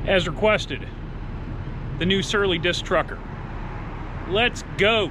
as requested, the new Surly disc trucker. Let's go.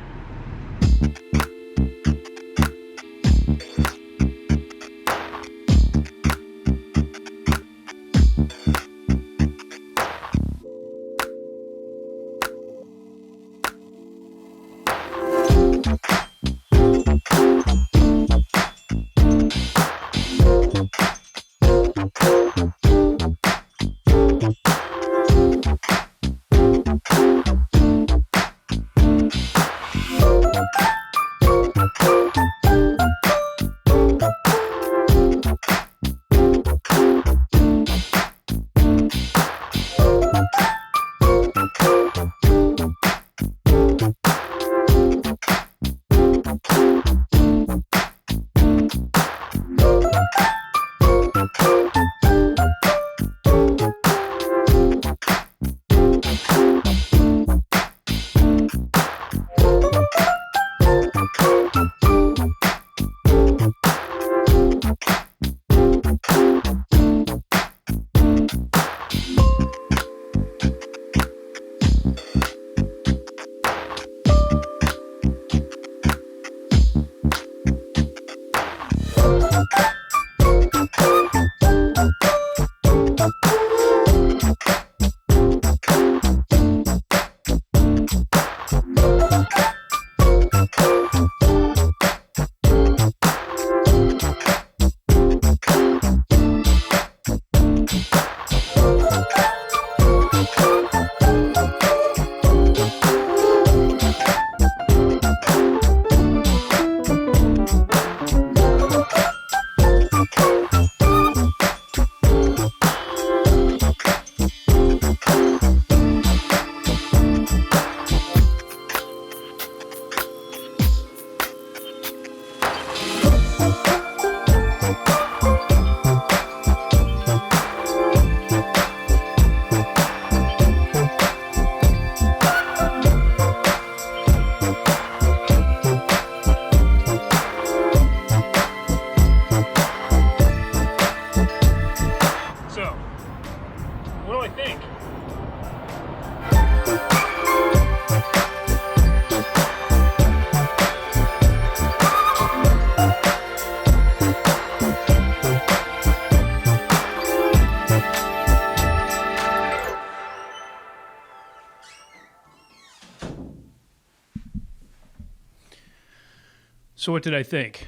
So what did I think?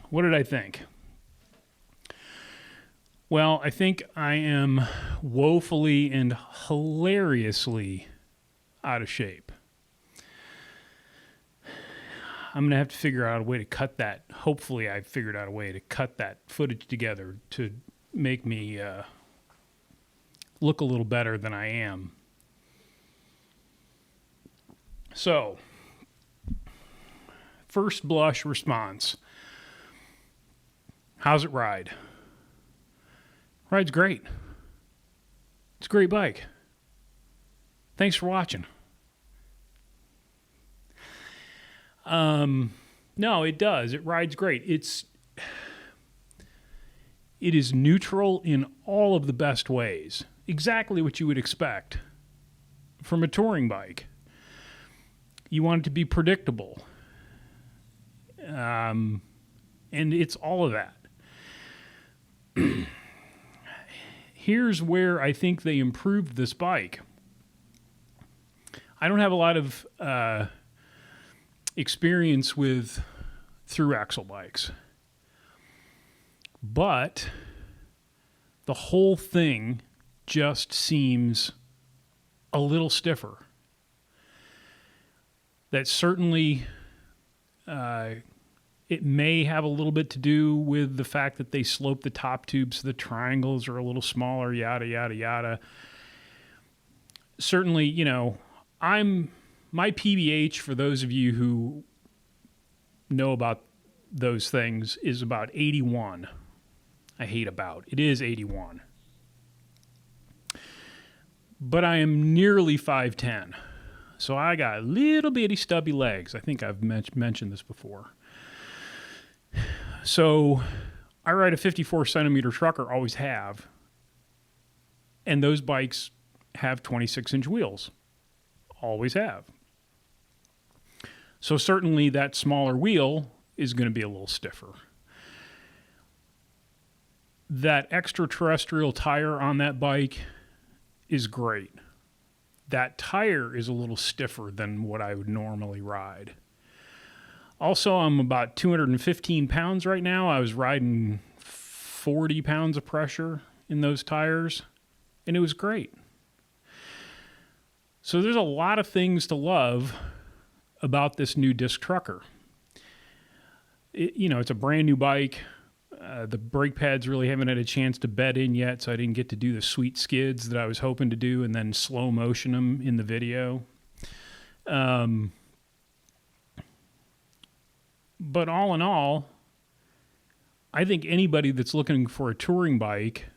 What did I think? Well, I think I am woefully and hilariously out of shape. I'm going to have to figure out a way to cut that. Hopefully I figured out a way to cut that footage together to make me look a little better than I am. So, first blush response. How's it ride? Ride's great. It's a great bike. Thanks for watching. No, it does. It rides great. It is neutral in all of the best ways. Exactly what you would expect from a touring bike. You want it to be predictable. And it's all of that. Here's where I think they improved this bike. I don't have a lot of experience with through axle bikes. But the whole thing just seems a little stiffer. That certainly, it may have a little bit to do with the fact that they slope the top tubes so the triangles are a little smaller, yada, yada, yada. Certainly, you know, my PBH, for those of you who know about those things, is about 81. I hate about. It is 81. But I am nearly 5'10". So I got little bitty stubby legs. I think I've mentioned this before. So I ride a 54 centimeter trucker, always have. And those bikes have 26-inch wheels. Always have. So certainly that smaller wheel is going to be a little stiffer. That extraterrestrial tire on that bike is great. That tire is a little stiffer than what I would normally ride. Also, I'm about 215 pounds right now. I was riding 40 pounds of pressure in those tires, and it was great. So there's a lot of things to love about this new disc trucker. It's a brand new bike. The brake pads really haven't had a chance to bed in yet, so I didn't get to do the sweet skids that I was hoping to do and then slow motion them in the video. But all in all, I think anybody that's looking for a touring bike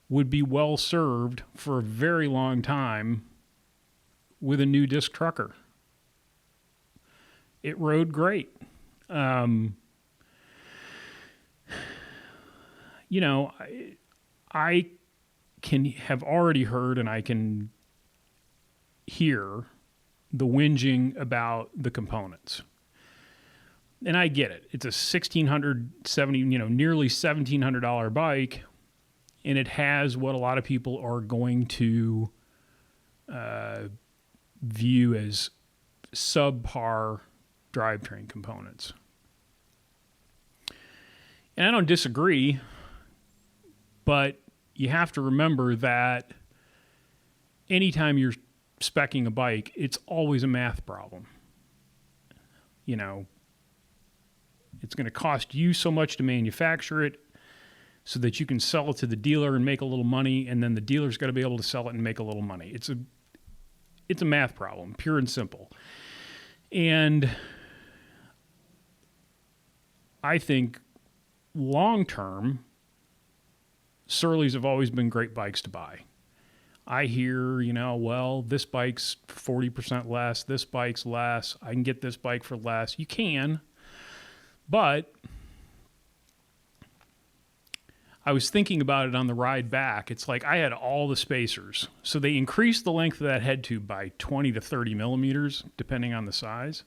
would be well served for a very long time with a new disc trucker. It rode great. I can have already heard and I can hear the whinging about the components. And I get it. It's a nearly $1,700 bike, and it has what a lot of people are going to view as subpar drivetrain components. And I don't disagree, but you have to remember that anytime you're speccing a bike, it's always a math problem. It's going to cost you so much to manufacture it so that you can sell it to the dealer and make a little money, and then the dealer's got to be able to sell it and make a little money. It's a math problem, pure and simple. And I think long term, Surly's have always been great bikes to buy. I hear, this bike's 40% less, this bike's less, I can get this bike for less. You can, but I was thinking about it on the ride back. It's like I had all the spacers. So they increased the length of that head tube by 20 to 30 millimeters, depending on the size.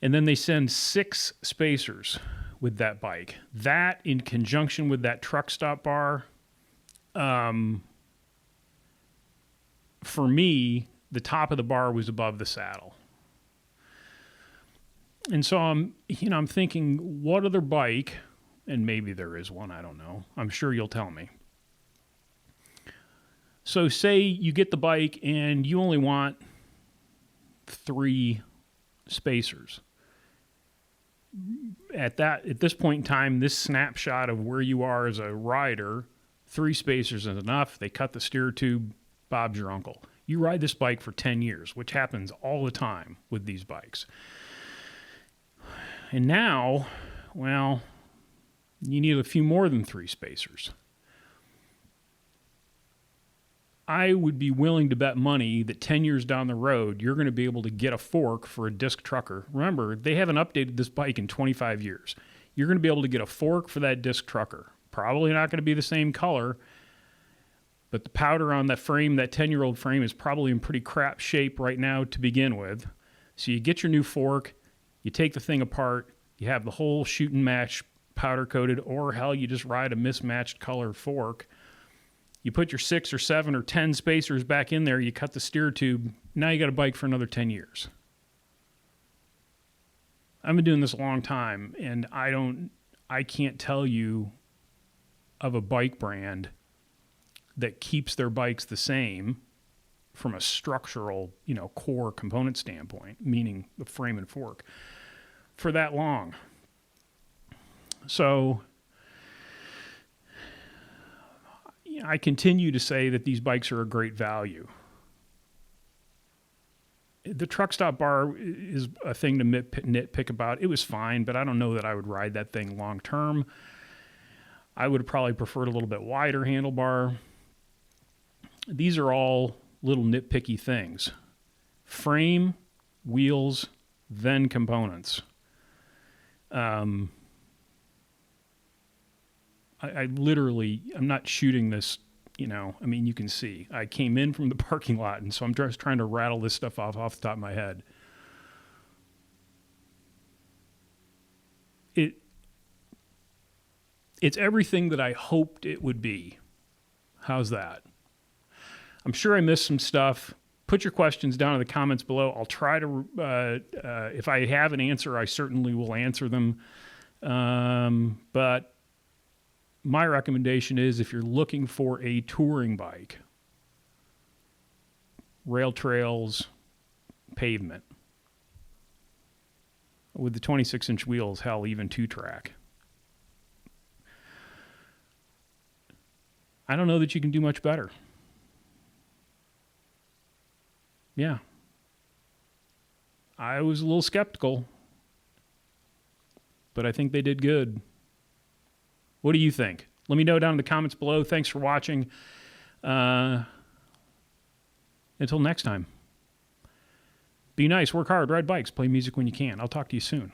And then they send 6 spacers with that bike. That in conjunction with that truck stop bar, for me, the top of the bar was above the saddle. And so I'm thinking, what other bike, and maybe there is one, I don't know. I'm sure you'll tell me. So say you get the bike and you only want 3 spacers. At this point in time, this snapshot of where you are as a rider, 3 spacers is enough. They cut the steer tube, Bob's your uncle. You ride this bike for 10 years, which happens all the time with these bikes. And now, well, you need a few more than 3 spacers. I would be willing to bet money that 10 years down the road, you're going to be able to get a fork for a disc trucker. Remember, they haven't updated this bike in 25 years. You're going to be able to get a fork for that disc trucker. Probably not going to be the same color, but the powder on that frame, that 10-year-old frame, is probably in pretty crap shape right now to begin with. So you get your new fork, you take the thing apart, you have the whole shoot and match powder-coated, or hell, you just ride a mismatched color fork. You put your 6 or 7 or 10 spacers back in there, you cut the steer tube, now you got a bike for another 10 years. I've been doing this a long time, and I can't tell you of a bike brand that keeps their bikes the same from a structural, core component standpoint, meaning the frame and fork, for that long. So I continue to say that these bikes are a great value. The truck stop bar is a thing to nitpick about. It was fine, but I don't know that I would ride that thing long term. I would have probably preferred a little bit wider handlebar. These are all little nitpicky things. frame, wheels, then components. I literally, I'm not shooting this, you can see. I came in from the parking lot, and so I'm just trying to rattle this stuff off the top of my head. It's everything that I hoped it would be. How's that? I'm sure I missed some stuff. Put your questions down in the comments below. I'll try to, if I have an answer, I certainly will answer them. But my recommendation is, if you're looking for a touring bike, rail trails, pavement, with the 26-inch wheels, hell, even 2-track. I don't know that you can do much better. Yeah. I was a little skeptical, but I think they did good. What do you think? Let me know down in the comments below. Thanks for watching. Until next time. Be nice, work hard, ride bikes, play music when you can. I'll talk to you soon.